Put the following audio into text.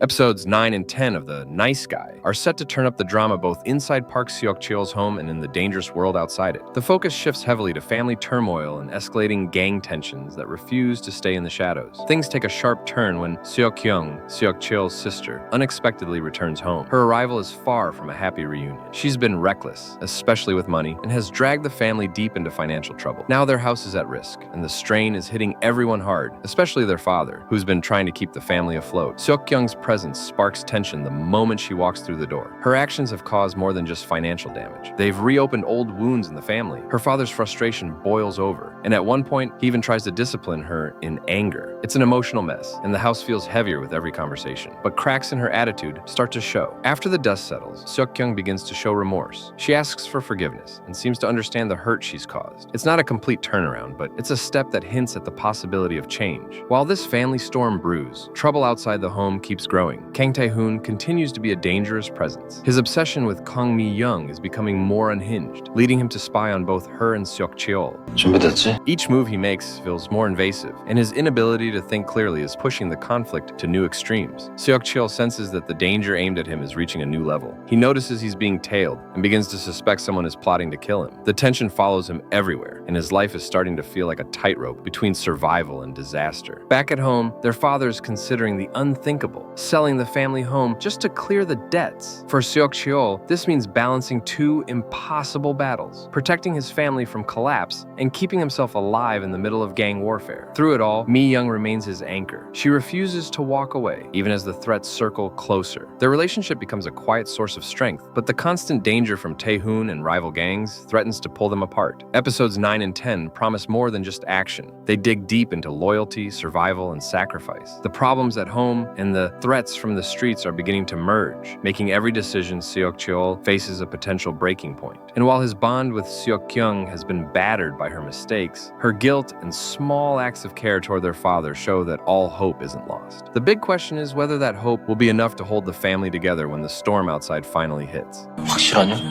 Episodes 9 and 10 of The Nice Guy are set to turn up the drama both inside Park Seok-Cheol's home and in the dangerous world outside it. The focus shifts heavily to family turmoil and escalating gang tensions that refuse to stay in the shadows. Things take a sharp turn when Seok-Kyung, Seok-Cheol's sister, unexpectedly returns home. Her arrival is far from a happy reunion. She's been reckless, especially with money, and has dragged the family deep into financial trouble. Now their house is at risk, and the strain is hitting everyone hard, especially their father, who's been trying to keep the family afloat. Seok-Kyung's presence sparks tension the moment she walks through the door. Her actions have caused more than just financial damage. They've reopened old wounds in the family. Her father's frustration boils over, and at one point, he even tries to discipline her in anger. It's an emotional mess, and the house feels heavier with every conversation. But cracks in her attitude start to show. After the dust settles, Seok-Kyung begins to show remorse. She asks for forgiveness and seems to understand the hurt she's caused. It's not a complete turnaround, but it's a step that hints at the possibility of change. While this family storm brews, trouble outside the home keeps growing. Kang Tae-hoon continues to be a dangerous presence. His obsession with Kang Mi-Young is becoming more unhinged, leading him to spy on both her and Seok-Cheol. 준비됐지? Each move he makes feels more invasive, and his inability to think clearly is pushing the conflict to new extremes. Seok-Cheol senses that the danger aimed at him is reaching a new level. He notices he's being tailed and begins to suspect someone is plotting to kill him. The tension follows him everywhere, and his life is starting to feel like a tightrope between survival and disaster. Back at home, their father is considering the unthinkable, selling the family home just to clear the debts. For Seok-Cheol, this means balancing two impossible battles, protecting his family from collapse and keeping himself alive in the middle of gang warfare. Through it all, Mi-Young remains his anchor. She refuses to walk away, even as the threats circle closer. Their relationship becomes a quiet source of strength, but the constant danger from Tae-hoon and rival gangs threatens to pull them apart. Episodes 9 and 10 promise more than just action. They dig deep into loyalty, survival, and sacrifice. The problems at home and the threats from the streets are beginning to merge, making every decision Seok-Cheol faces a potential breaking point. And while his bond with Seok-Kyung has been battered by her mistakes, her guilt and small acts of care toward their father show that all hope isn't lost. The big question is whether that hope will be enough to hold the family together when the storm outside finally hits. 확실하냐?